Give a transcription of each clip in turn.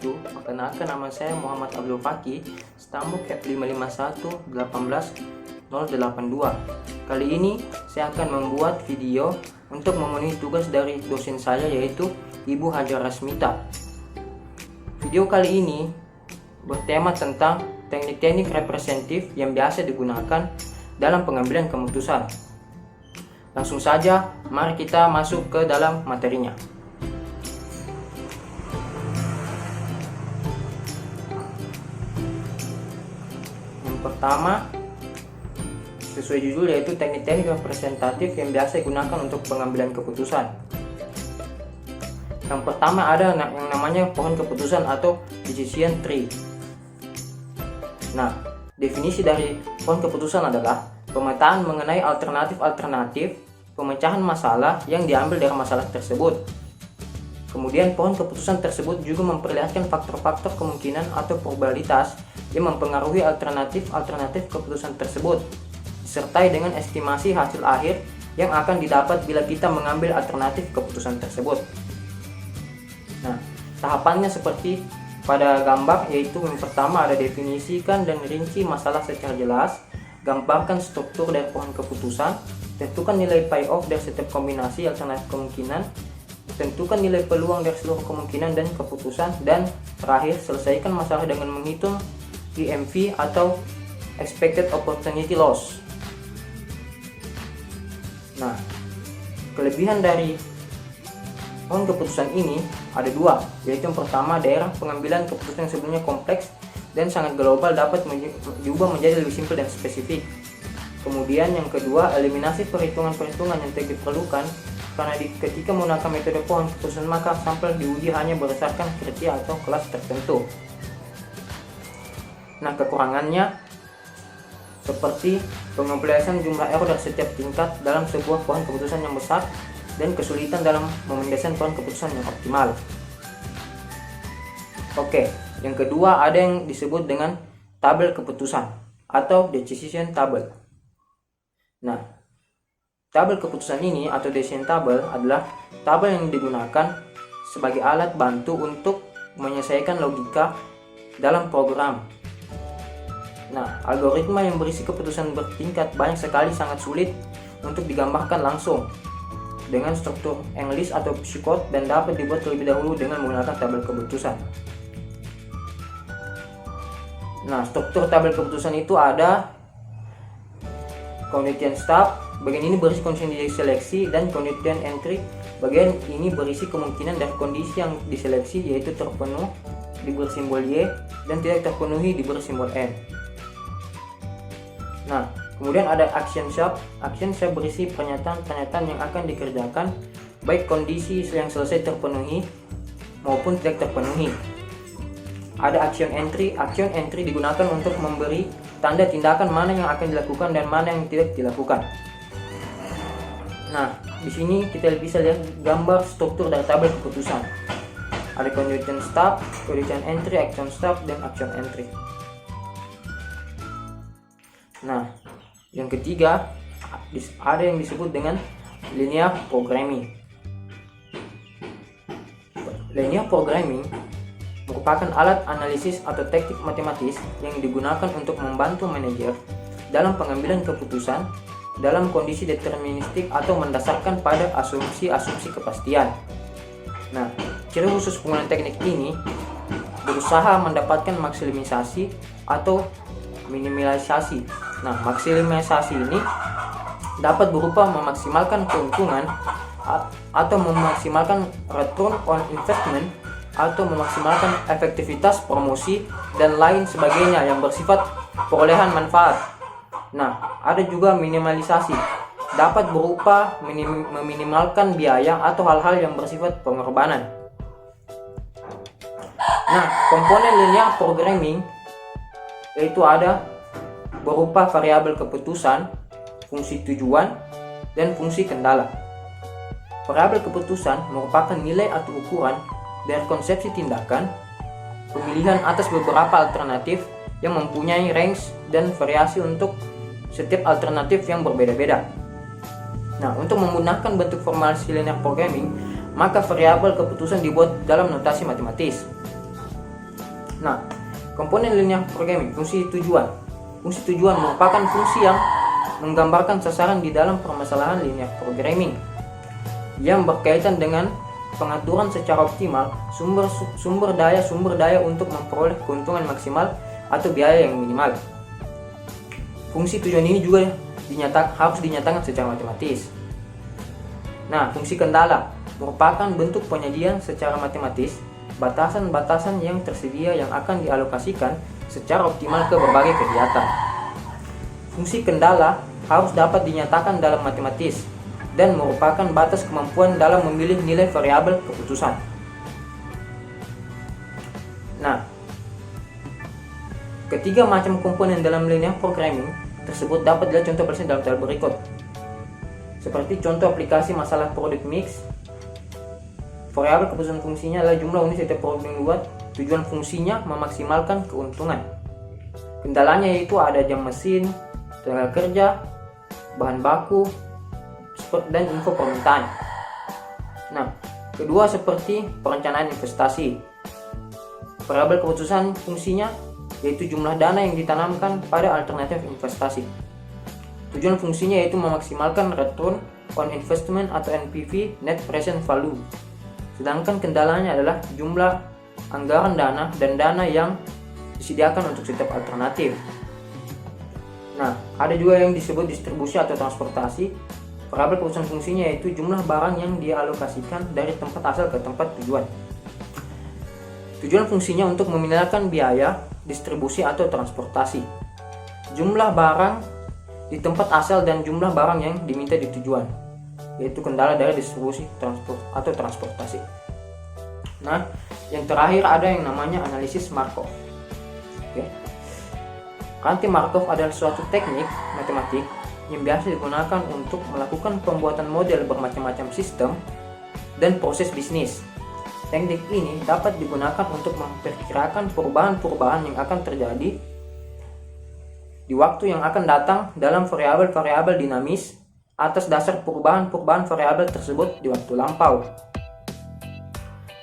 wabarakatuh. Perkenalkan, nama saya Muhammad Abdul Fakih, stambuk F551-18082. Kali ini saya akan membuat video untuk memenuhi tugas dari dosen saya, yaitu Ibu Hajar Rasmita. Video kali ini bertema tentang teknik-teknik representatif yang biasa digunakan dalam pengambilan keputusan. Langsung saja, mari kita masuk ke dalam materinya. Pertama, sesuai judul, yaitu teknik-teknik representatif yang biasa digunakan untuk pengambilan keputusan. Yang pertama ada yang namanya pohon keputusan atau decision tree. Nah, definisi dari pohon keputusan adalah pemetaan mengenai alternatif-alternatif pemecahan masalah yang diambil dari masalah tersebut. Kemudian pohon keputusan tersebut juga memperlihatkan faktor-faktor kemungkinan atau probabilitas yang mempengaruhi alternatif-alternatif keputusan tersebut, disertai dengan estimasi hasil akhir yang akan didapat bila kita mengambil alternatif keputusan tersebut. Nah, tahapannya seperti pada gambar, yaitu yang pertama ada definisikan dan rinci masalah secara jelas, gambarkan struktur dari pohon keputusan, tentukan nilai payoff dari setiap kombinasi alternatif kemungkinan, tentukan nilai peluang dari seluruh kemungkinan dan keputusan, dan terakhir selesaikan masalah dengan menghitung EMV atau Expected Opportunity Loss. Nah, kelebihan dari pohon keputusan ini ada dua, yaitu yang pertama, daerah pengambilan keputusan yang sebelumnya kompleks dan sangat global dapat diubah menjadi lebih simpel dan spesifik. Kemudian yang kedua, eliminasi perhitungan-perhitungan yang tidak diperlukan, karena ketika menggunakan metode pohon keputusan maka sampel diuji hanya berdasarkan kriteria atau kelas tertentu. Nah, kekurangannya seperti pengoperasian jumlah error dari setiap tingkat dalam sebuah pohon keputusan yang besar dan kesulitan dalam memendesain pohon keputusan yang optimal. Oke, yang kedua ada yang disebut dengan tabel keputusan atau decision table. Nah, tabel keputusan ini atau decision table adalah tabel yang digunakan sebagai alat bantu untuk menyelesaikan logika dalam program. Nah, algoritma yang berisi keputusan bertingkat banyak sekali sangat sulit untuk digambarkan langsung dengan struktur English atau psikot dan dapat dibuat terlebih dahulu dengan menggunakan tabel keputusan. Nah, struktur tabel keputusan itu ada condition start, bagian ini berisi kondisi diseleksi, dan condition entry, bagian ini berisi kemungkinan dari kondisi yang diseleksi, yaitu terpenuh diberi simbol Y dan tidak terpenuhi diberi simbol N. Nah, kemudian ada action step. Action step berisi pernyataan-pernyataan yang akan dikerjakan, baik kondisi yang selesai terpenuhi maupun tidak terpenuhi. Ada action entry. Action entry digunakan untuk memberi tanda tindakan mana yang akan dilakukan dan mana yang tidak dilakukan. Nah, di sini kita bisa lihat gambar struktur dari tabel keputusan. Ada condition start, condition entry, action step, dan action entry. Nah, yang ketiga ada yang disebut dengan linear programming. Linear programming merupakan alat analisis atau teknik matematis yang digunakan untuk membantu manajer dalam pengambilan keputusan dalam kondisi deterministik atau mendasarkan pada asumsi-asumsi kepastian. Nah, ciri khusus penggunaan teknik ini berusaha mendapatkan maksimisasi atau minimalisasi. Nah, maksimisasi ini dapat berupa memaksimalkan keuntungan atau memaksimalkan return on investment atau memaksimalkan efektivitas promosi dan lain sebagainya yang bersifat perolehan manfaat. Nah, ada juga minimalisasi, dapat berupa meminimalkan biaya atau hal-hal yang bersifat pengorbanan. Nah, komponen linear programming yaitu ada berupa variabel keputusan, fungsi tujuan, dan fungsi kendala. Variabel keputusan merupakan nilai atau ukuran dari konsepsi tindakan, pemilihan atas beberapa alternatif yang mempunyai range dan variasi untuk setiap alternatif yang berbeda-beda. Nah, untuk menggunakan bentuk formalisasi linear programming, maka variabel keputusan dibuat dalam notasi matematis. Nah, komponen linear programming, fungsi tujuan. Fungsi tujuan merupakan fungsi yang menggambarkan sasaran di dalam permasalahan linear programming yang berkaitan dengan pengaturan secara optimal sumber daya untuk memperoleh keuntungan maksimal atau biaya yang minimal. Fungsi tujuan ini juga harus dinyatakan secara matematis. Nah, fungsi kendala merupakan bentuk penyajian secara matematis batasan-batasan yang tersedia yang akan dialokasikan secara optimal ke berbagai kegiatan. Fungsi kendala harus dapat dinyatakan dalam matematis dan merupakan batas kemampuan dalam memilih nilai variabel keputusan. Nah, ketiga macam komponen dalam linear programming tersebut dapat dilihat contoh aplikasi dalam tabel berikut. Seperti contoh aplikasi masalah product mix. Variabel keputusan fungsinya adalah jumlah unit setiap produk yang dibuat. Tujuan fungsinya memaksimalkan keuntungan. Kendalanya yaitu ada jam mesin, tenaga kerja, bahan baku, dan info permintaan. Nah, kedua seperti perencanaan investasi. Variabel keputusan fungsinya yaitu jumlah dana yang ditanamkan pada alternatif investasi. Tujuan fungsinya yaitu memaksimalkan return on investment atau NPV, net present value. Sedangkan kendalanya adalah jumlah anggaran dana dan dana yang disediakan untuk setiap alternatif. Nah, ada juga yang disebut distribusi atau transportasi. Variabel keputusan fungsinya yaitu jumlah barang yang dialokasikan dari tempat asal ke tempat tujuan. Tujuan fungsinya untuk memindahkan biaya, distribusi atau transportasi. Jumlah barang di tempat asal dan jumlah barang yang diminta di tujuan, yaitu kendala dari distribusi atau transportasi. Nah, yang terakhir ada yang namanya analisis Markov. Oke. Rantai Markov adalah suatu teknik matematik yang biasa digunakan untuk melakukan pembuatan model bermacam-macam sistem dan proses bisnis. Teknik ini dapat digunakan untuk memperkirakan perubahan-perubahan yang akan terjadi di waktu yang akan datang dalam variabel-variabel dinamis atas dasar perubahan-perubahan variabel tersebut di waktu lampau.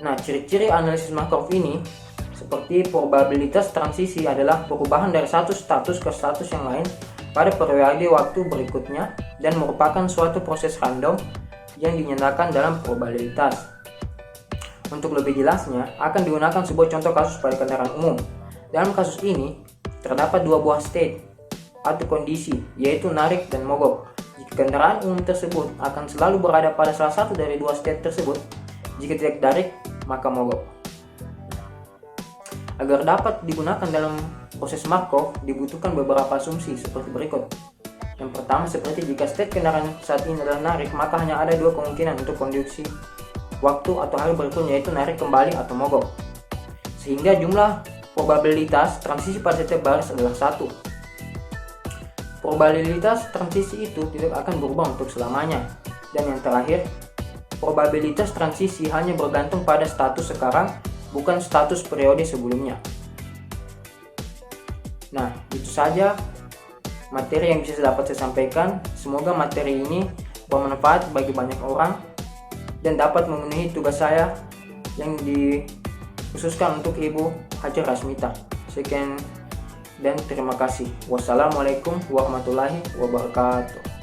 Nah, ciri-ciri analisis Markov ini seperti probabilitas transisi adalah perubahan dari satu status ke status yang lain pada periode waktu berikutnya dan merupakan suatu proses random yang dinyatakan dalam probabilitas. Untuk lebih jelasnya, akan digunakan sebuah contoh kasus pada kendaraan umum. Dalam kasus ini, terdapat dua buah state atau kondisi, yaitu narik dan mogok. Jika kendaraan umum tersebut akan selalu berada pada salah satu dari dua state tersebut, jika tidak narik, maka mogok. Agar dapat digunakan dalam proses Markov, dibutuhkan beberapa asumsi seperti berikut. Yang pertama, seperti jika state kendaraan saat ini adalah narik, maka hanya ada dua kemungkinan untuk kondisi waktu atau hal berikutnya, yaitu narik kembali atau mogok. Sehingga jumlah probabilitas transisi pada setiap baris adalah 1. Probabilitas transisi itu tidak akan berubah untuk selamanya. Dan yang terakhir, probabilitas transisi hanya bergantung pada status sekarang, bukan status periode sebelumnya. Nah, itu saja materi yang bisa dapat saya sampaikan. Semoga materi ini bermanfaat bagi banyak orang dan dapat memenuhi tugas saya yang dikhususkan untuk Ibu Hajar Rasmita. Sekian dan terima kasih. Wassalamualaikum warahmatullahi wabarakatuh.